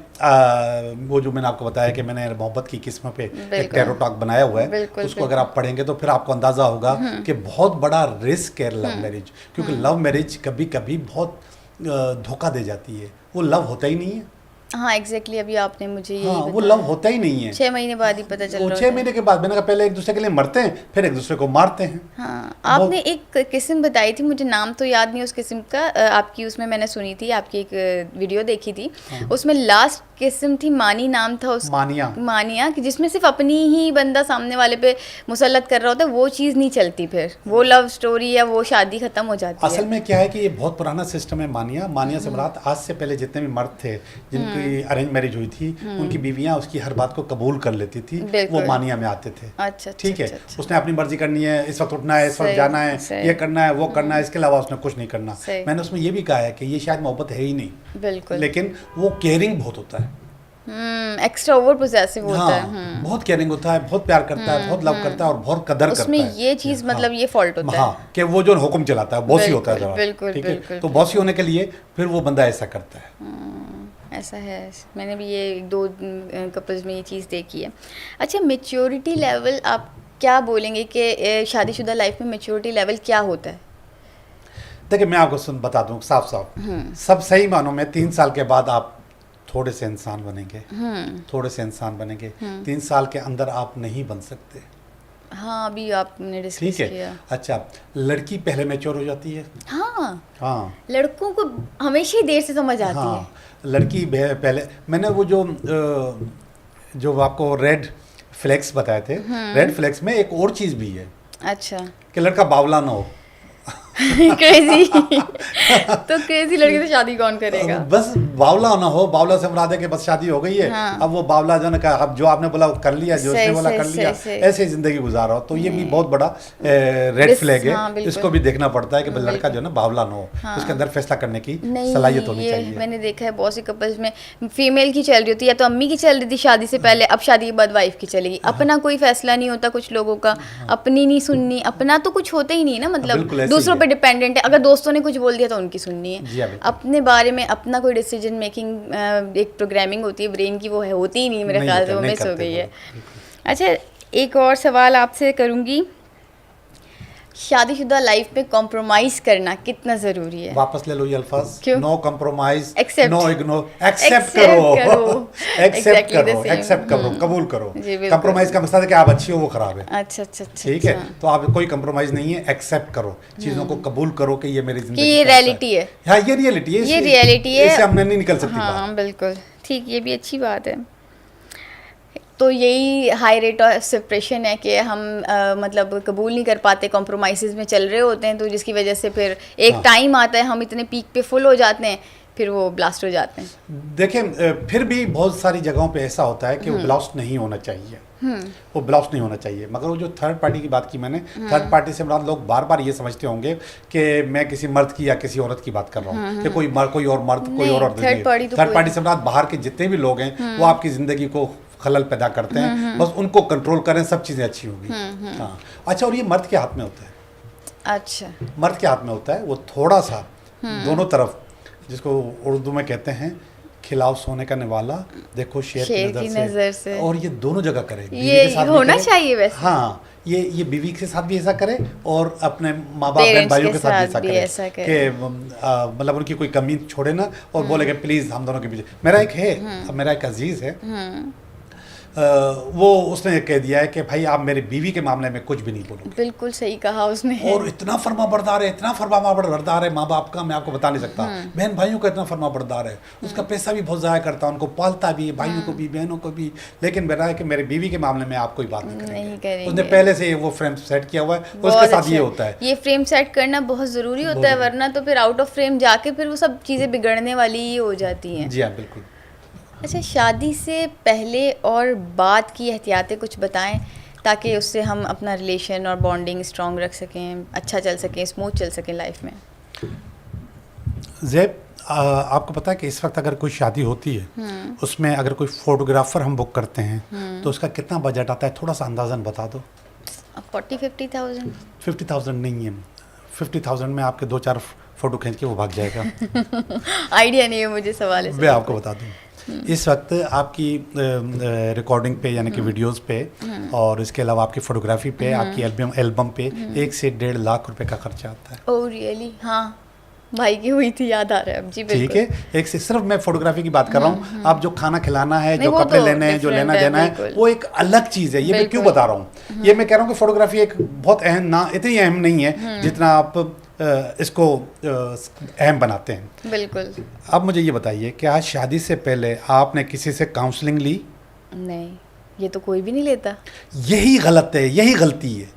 वो जो मैंने आपको बताया कि मैंने मोहब्बत की किस्म पे एक बिल्कुल। टैरो टॉक बनाया हुआ है, बिल्कुल, उसको अगर आप पढ़ेंगे तो फिर आपको अंदाज़ा होगा कि बहुत बड़ा रिस्क है लव मैरिज। क्योंकि लव मैरिज कभी कभी बहुत धोखा दे जाती है। वो लव होता ही नहीं है। हाँ एग्जैक्टली, अभी आपने मुझे यही हाँ, वो बताया। लव होता ही नहीं है। 6 महीने बाद ही पता चल वो रहा 6 महीने के बाद, मैंने कहा पहले एक दूसरे के लिए मरते हैं, फिर एक दूसरे को मारते हैं। हाँ, आपने एक किस्म बताई थी, मुझे नाम तो याद नहीं उस किस्म का, आपकी उसमें मैंने सुनी थी, आपकी एक वीडियो देखी थी। उसमें लास्ट किस्म थी, मानी नाम था उस मानिया, कि जिसमें सिर्फ अपनी ही बंदा सामने वाले पे मुसल्लत कर रहा होता है। वो चीज़ नहीं चलती, फिर वो लव स्टोरी या वो शादी खत्म हो जाती है। असल में क्या है कि ये बहुत पुराना सिस्टम है। मानिया से मुराद आज से पहले जितने भी मर्द थे जिनकी अरेंज मैरिज हुई थी, उनकी बीवियां उसकी हर बात को कबूल कर लेती थी, वो मानिया में आते थे। अच्छा, ठीक है। अच्छा। उसने अपनी मर्जी करनी है, इस वक्त उठना है, इस वक्त जाना है, ये करना है, वो करना है, इसके अलावा उसने कुछ नहीं करना। मैंने उसमें ये भी कहा है कि ये शायद मोहब्बत है ही नहीं, बिल्कुल, लेकिन वो केयरिंग बहुत होता है। एक्स्ट्रा ओवर पोजेसिव होता है। बहुत केयरिंग होता है, बहुत प्यार करता है, बहुत लव करता है और बहुत कदर करता है। उसमें ये चीज़ मतलब ये फॉल्ट होता है। हाँ, कि वो जो हुक्म चलाता है, बॉसी होता है जरा। बिल्कुल, ठीक है। बिल्कुल, तो बॉसी होने के लिए फिर वो बंदा ऐसा करता है। ऐसा है, मैंने भी ये 2 कपल्स में ये चीज़ देखी है। अच्छा, मैच्योरिटी लेवल आप क्या बोलेंगे कि शादीशुदा लाइफ में मैच्योरिटी लेवल क्या होता है? देखिए, मैं आपको बता दूं साफ सब सही मानों में 3 साल के बाद आप थोड़े से इंसान बनेंगे, थोड़े से इंसान बनेंगे। 3 साल के अंदर आप नहीं बन सकते। हाँ, अभी आपने डिस्कस ठीक है। किया। अच्छा, लड़की पहले मैच्योर हो जाती है। हाँ, लड़कों को हमेशा ही देर से समझ आती है। लड़की पहले, मैंने वो जो आपको रेड फ्लैक्स बताए थे, रेड फ्लैक्स में एक और चीज़ भी है अच्छा कि लड़का बावला ना हो। क्रेजी तो क्रेजी लड़के से शादी कौन करेगा? बस बावला ना हो, बावला से मुराद है कि बस शादी हो गई है, हाँ। अब वो बावला जो ने कहा, अब जो आपने बोला वो कर लिया, जो उसने बोला कर लिया, सही। ऐसे ही जिंदगी गुजारा हो, तो ये भी बहुत बड़ा रेड फ्लैग है। हाँ, बिल्कुल। इसको भी देखना पड़ता है कि लड़का जो है ना बावला ना हो, हाँ। उसके अंदर फैसला करने की नहीं, सलाहियत होनी ये चाहिए। मैंने देखा है बहुत से कपल्स में फीमेल की चल रही होती है, या तो अम्मी की चल रही थी शादी से पहले, अब शादी के बाद वाइफ की चलेगी। अपना कोई फैसला नहीं होता कुछ लोगों का, अपनी नहीं सुननी, अपना तो कुछ होता ही नहीं ना, बिल्कुल मतलब ऐसे दूसरों ही पे है। डिपेंडेंट है। अगर दोस्तों ने कुछ बोल दिया तो उनकी सुननी जी है, हाँ, बिल्कुल। अपने बारे में अपना कोई डिसीजन मेकिंग एक प्रोग्रामिंग होती है ब्रेन की, वो है होती ही नहीं, मेरे नहीं ख्याल होता, से वो नहीं मिस हो करते गई वो, है। बिल्कुल। अच्छा, एक और सवाल आपसे करूँगी, शादीशुदा लाइफ में कॉम्प्रोमाइज करना कितना ज़रूरी है? वापस ले लो ये अल्फाज, क्यों? No compromise, Accept. No ignore, accept Accept करो, करो। एक्सेप्ट Exactly the करो, same. एक्सेप्ट करो, कबूल करो। जी, बिल्कुल। कंप्रोमाइज का मकसद है कि आप अच्छी हो वो खराब है, अच्छा अच्छा अच्छा ठीक है? अच्छा। तो आप कोई कंप्रोमाइज नहीं है, एक्सेप्ट करो, चीजों को कबूल करो कि ये मेरी जिंदगी कि ये का हिस्सा reality है। हाँ, ये रियलिटी है, ये रियलिटी है, इससे हमने नहीं निकल सकती बात। हाँ बिल्कुल ठीक, ये भी अच्छी बात है। तो यही हाई रेट ऑफ सेपरेशन है कि हम मतलब कबूल नहीं कर पाते, कॉम्प्रोमाइज़ में चल रहे होते हैं, तो जिसकी वजह से फिर एक हाँ। टाइम आता है हम इतने पीक पे फुल हो जाते हैं, फिर वो ब्लास्ट हो जाते हैं। देखिए फिर भी बहुत सारी जगहों पे ऐसा होता है कि वो ब्लास्ट नहीं होना चाहिए, वो ब्लास्ट नहीं होना चाहिए। मगर वो जो थर्ड पार्टी की बात की मैंने, थर्ड पार्टी से मतलब लोग बार बार ये समझते होंगे कि मैं किसी मर्द की या किसी औरत की बात कर रहा हूँ कि कोई और मर्द कोई और औरत थर्ड पार्टी तो थर्ड कोई पार्टी से मतलब बाहर के जितने भी लोग हैं वो आपकी ज़िंदगी को खलल पैदा करते हैं, बस उनको कंट्रोल करें, सब चीज़ें अच्छी होगी। हाँ, अच्छा, और ये मर्द के हाथ में होता है, अच्छा मर्द के हाथ में होता है, वो थोड़ा सा दोनों तरफ, जिसको उर्दू में कहते हैं खिलाओ सोने का निवाला, देखो शेर की नज़र से, और ये दोनों जगह करे, बीवी ये के साथ भी होना करे, चाहिए वैसे। हाँ, ये बीवी के साथ भी ऐसा करे और अपने माँ बाप बहन भाइयों के साथ भी ऐसा करे कि मतलब उनकी कोई कमी छोड़े ना और बोले कि प्लीज़ हम दोनों के बीच। मेरा एक अजीज़ है, वो उसने कह दिया है कि भाई आप मेरी बीवी के मामले में कुछ भी नहीं बोलो। बिल्कुल सही कहा उसने। और इतना फर्मा बरदार है, इतना फर्मा बरदार है माँ बाप का, मैं आपको बता नहीं सकता। बहन भाइयों का इतना फर्मा बरदार है, उसका पैसा भी बहुत ज़ाया करता है, उनको पालता भी है, भाइयों को भी बहनों को भी, लेकिन मेरा है कि मेरी बीवी के मामले में आप कोई बात नहीं करेंगे। उसने पहले से वो फ्रेम सेट किया हुआ है, उसके साथ ये होता है। ये फ्रेम सेट करना बहुत ज़रूरी होता है, वरना तो फिर आउट ऑफ फ्रेम जाके फिर वो सब चीज़ें बिगड़ने वाली ही हो जाती हैं। जी हाँ, बिल्कुल। अच्छा, शादी से पहले और बाद की एहतियातें कुछ बताएं ताकि उससे हम अपना रिलेशन और बॉन्डिंग स्ट्रॉन्ग रख सकें, अच्छा चल सकें, स्मूथ चल सकें लाइफ में। ज़ैब, आपको पता है कि इस वक्त अगर कोई शादी होती है उसमें अगर कोई फोटोग्राफर हम बुक करते हैं तो उसका कितना बजट आता है, थोड़ा सा अंदाज़न बता दो। 40-50,000। 50,000 नहीं है, 50,000 में आपके 2-4 फ़ोटो खींच के वो भाग जाएगा। आइडिया नहीं है मुझे, सवाल है। मैं आपको बता दूं, इस वक्त आपकी रिकॉर्डिंग पे यानी कि वीडियोस पे और इसके अलावा आपकी फोटोग्राफी पे, आपकी एल्बम पे 1 से 1.5 लाख रुपए का खर्चा आता है। Oh really? हाँ, भाई की हुई थी, याद आ रहा है अब। जी बिल्कुल। ठीक है, एक से सिर्फ मैं फोटोग्राफी की बात कर रहा हूँ। आप जो खाना खिलाना है, जो वो कपड़े तो लेने हैं, जो लेना देना है, बिल्कुल। वो एक अलग चीज़ है। ये मैं क्यों बता रहा हूँ, ये मैं कह रहा हूँ कि फोटोग्राफी एक बहुत अहम, ना इतनी अहम नहीं है जितना आप इसको अहम बनाते हैं। बिल्कुल। अब मुझे ये बताइए कि आज शादी से पहले आपने किसी से काउंसलिंग ली? नहीं, ये तो कोई भी नहीं लेता। यही गलत है, यही गलती है,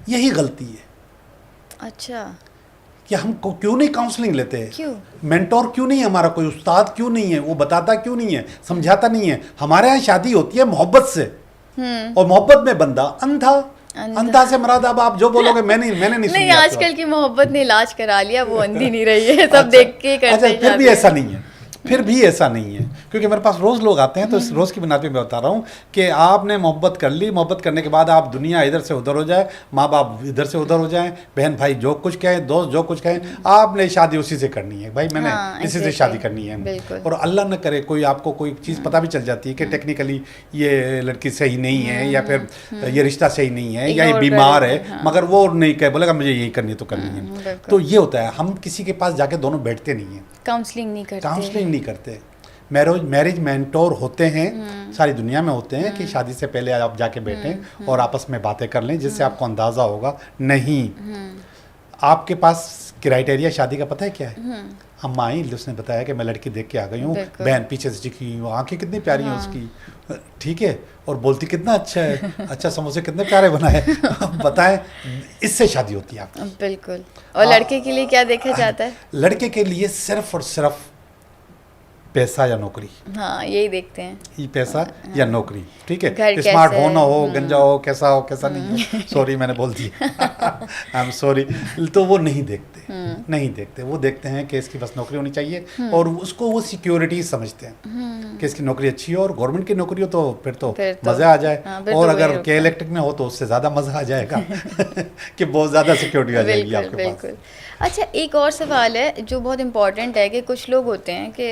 यही गलती है। अच्छा, कि हम क्यों नहीं काउंसलिंग लेते हैं? क्यों? मेंटोर क्यों नहीं है हमारा, कोई उस्ताद क्यों नहीं है, वो बताता क्यों नहीं है, समझाता नहीं है। हमारे यहाँ शादी होती है मोहब्बत से, और मोहब्बत में बंदा अंधा से मराद। अब आप जो बोलोगे मैंने नहीं सुनी। आजकल की मोहब्बत ने इलाज करा लिया, वो अंधी नहीं रही है, सब देख के करते हैं। फिर भी ऐसा नहीं है, फिर भी ऐसा नहीं है, क्योंकि मेरे पास रोज़ लोग आते हैं, तो इस रोज़ की बुनियाद पे मैं बता रहा हूँ कि आपने मोहब्बत कर ली, मोहब्बत करने के बाद आप दुनिया इधर से उधर हो जाए, माँ बाप इधर से उधर हो जाए, बहन भाई जो कुछ कहें, दोस्त जो कुछ कहें, आपने शादी उसी से करनी है। भाई मैंने इसी से शादी करनी है। और अल्लाह न करे कोई आपको कोई चीज़ पता भी चल जाती है कि टेक्निकली ये लड़की सही नहीं है, या फिर ये रिश्ता सही नहीं है, या ये बीमार है, मगर वो नहीं कहे, बोलेगा मुझे यही करनी तो करनी है। तो ये होता है, हम किसी के पास जाके दोनों बैठते नहीं हैं, काउंसलिंग नहीं करते। मैरिज मेंटोर होते हैं, सारी दुनिया में होते हैं कि शादी से पहले आप जाके बैठें और आपस में बातें कर लें, जिससे आपको अंदाज़ा होगा। नहीं, आपके पास क्राइटेरिया शादी का पता है क्या है? अम्मा आई, उसने बताया कि मैं लड़की देख के आ गई हूँ, बिल्कुल। बहन पीछे से दिखी हुई, आंखें कितनी प्यारी हैं उसकी, ठीक है, और बोलती कितना अच्छा है, अच्छा समोसे कितने प्यारे बनाए। बताएं, इससे शादी होती है आपकी। बिल्कुल। और लड़के के लिए क्या देखा जाता है? लड़के के लिए सिर्फ और सिर्फ पैसा या नौकरी, हाँ, यही देखते हैं। ये पैसा या नौकरी, ठीक घर है, स्मार्ट कैसे हो ना हो, है, गंजा हो, कैसा हो कैसा नहीं हो, सॉरी मैंने बोल दिया, आई एम सॉरी, तो वो नहीं देखते, नहीं देखते, वो देखते हैं कि इसकी बस नौकरी होनी चाहिए, और उसको वो सिक्योरिटी समझते हैं कि इसकी नौकरी अच्छी हो, और गवर्नमेंट की नौकरी हो तो फिर तो मज़ा आ जाए, हाँ, फिर और तो वही अगर होता के इलेक्ट्रिक में हो तो उससे ज़्यादा मज़ा आ जाएगा कि बहुत ज़्यादा सिक्योरिटी आ जाएगी बिल्कुल आपके पास। बिल्कुल। अच्छा, एक और सवाल है जो बहुत इम्पोर्टेंट है कि कुछ लोग होते हैं कि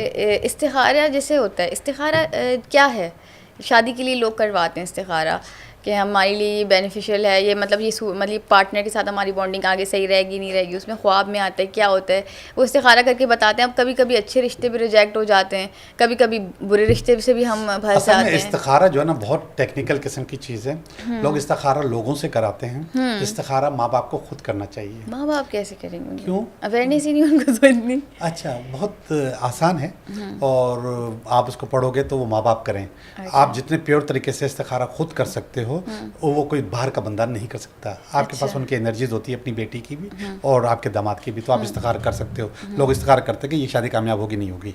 इस्तिखारा जैसे होता है, इस्तिखारा क्या है? शादी के लिए लोग करवाते हैं इस्तिखारा कि हमारे लिए ये बेनिफिशियल है, ये मतलब मतलब पार्टनर के साथ हमारी बॉन्डिंग आगे सही रहेगी नहीं रहेगी, उसमें ख्वाब में आता है क्या होता है, वो इस्तिखारा करके बताते हैं। अब कभी कभी अच्छे रिश्ते भी रिजेक्ट हो जाते हैं, कभी कभी बुरे रिश्ते से भी हम फंस असल में जाते हैं। इस्तिखारा जो है ना बहुत टेक्निकल किस्म की चीज़ है, लोग इस्तिखारा लोगों से कराते हैं, इस्तिखारा माँ बाप को खुद करना चाहिए। माँ बाप कैसे करेंगे? क्यों? अवेयरनेस ही नहीं उनको तो इतनी। अच्छा, बहुत आसान है, और आप उसको पढ़ोगे तो वो माँ बाप करें। अच्छा। आप जितने प्योर तरीके से इस्तिखारा खुद कर सकते हो, वो कोई बाहर का बंदा नहीं कर सकता। आपके पास उनकी एनर्जीज होती है, अपनी बेटी की भी और आपके दामाद की भी, तो आप इस्तिखारा कर सकते हो। लोग इस्तिखारा करते हैं कि ये शादी कामयाब होगी नहीं होगी।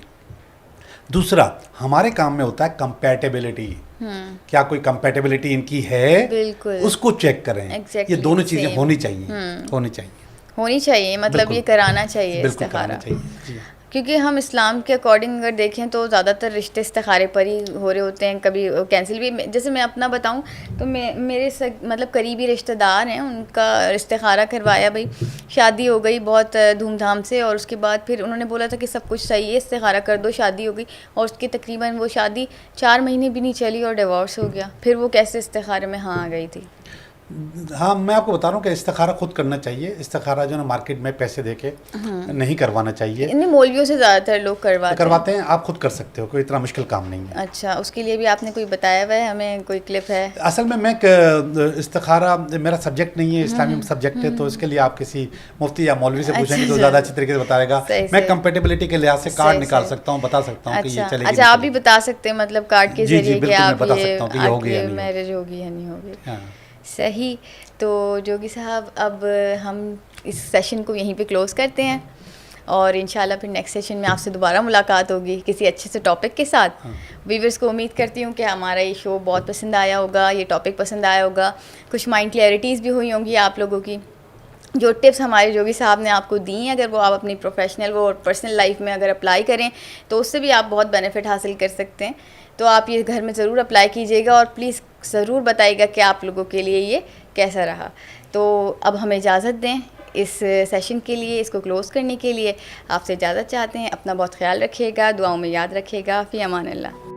दूसरा, हमारे काम में होता है कंपैटिबिलिटी, क्या कोई कंपैटिबिलिटी इनकी है, बिल्कुल। उसको चेक करें। Exactly, ये दोनों चीज़ें same. होनी चाहिए, होनी चाहिए, होनी चाहिए, मतलब बिल्कुल। ये कराना चाहिए बिल्कुल कराना इस्तिखारा। चाहिए जी। क्योंकि हम इस्लाम के अकॉर्डिंग अगर देखें तो ज़्यादातर रिश्ते इस्तिखारे पर ही हो रहे होते हैं, कभी कैंसिल भी। जैसे मैं अपना बताऊं तो मेरे मतलब करीबी रिश्तेदार हैं, उनका इस्तिखारा करवाया, भाई शादी हो गई बहुत धूमधाम से, और उसके बाद फिर उन्होंने बोला था कि सब कुछ सही है, इस्तिखारा कर दो, शादी हो गई, और उसकी तकरीबन वो शादी 4 महीने भी नहीं चली और डिवोर्स हो गया। फिर वो कैसे इस्तिखारे में हाँ आ गई थी। हाँ, मैं आपको बता रहा हूँ कि इस्तिखारा खुद करना चाहिए। इस्तिखारा जो है ना मार्केट में पैसे देके नहीं करवाना चाहिए। इन मौलवियों से ज़्यादातर लोग करवाते हैं, आप खुद कर सकते हो, कोई इतना मुश्किल काम नहीं है। अच्छा, उसके लिए भी आपने कोई बताया हुआ है हमें, कोई क्लिप है? असल में मैं इस्तिखारा मेरा सब्जेक्ट नहीं है, इस्लामी सब्जेक्ट है, तो इसके लिए आप किसी मुफ्ती या मौलवी से पूछेंगे तो ज़्यादा अच्छी तरीके से बताएगा। मैं कंपेटेबिलिटी के लिहाज से कार्ड निकाल सकता हूँ, बता सकता हूँ कि ये चलेगी। अच्छा, आप भी बता सकते हैं मतलब कार्ड के जरिए कि आप बता सकता हूँ कि ये होगी या नहीं, मैरिज होगी या नहीं होगी। हाँ। सही। तो जोगी साहब, अब हम इस सेशन को यहीं पे क्लोज़ करते हैं, और इंशाल्लाह फिर नेक्स्ट सेशन में आपसे दोबारा मुलाकात होगी किसी अच्छे से टॉपिक के साथ। व्यूअर्स को उम्मीद करती हूँ कि हमारा ये शो बहुत पसंद आया होगा, ये टॉपिक पसंद आया होगा, कुछ माइंड क्लैरिटीज़ भी हुई होंगी आप लोगों की। जो टिप्स हमारे जोगी साहब ने आपको दी हैं, अगर वो आप अपनी प्रोफेशनल वो और पर्सनल लाइफ में अगर अप्लाई करें तो उससे भी आप बहुत बेनिफिट हासिल कर सकते हैं। तो आप ये घर में ज़रूर अप्लाई कीजिएगा, और प्लीज़ ज़रूर बताइएगा कि आप लोगों के लिए ये कैसा रहा। तो अब हमें इजाज़त दें इस सेशन के लिए, इसको क्लोज़ करने के लिए आपसे इजाज़त चाहते हैं। अपना बहुत ख्याल रखिएगा, दुआओं में याद रखिएगा। फ़ी अमान अल्लाह।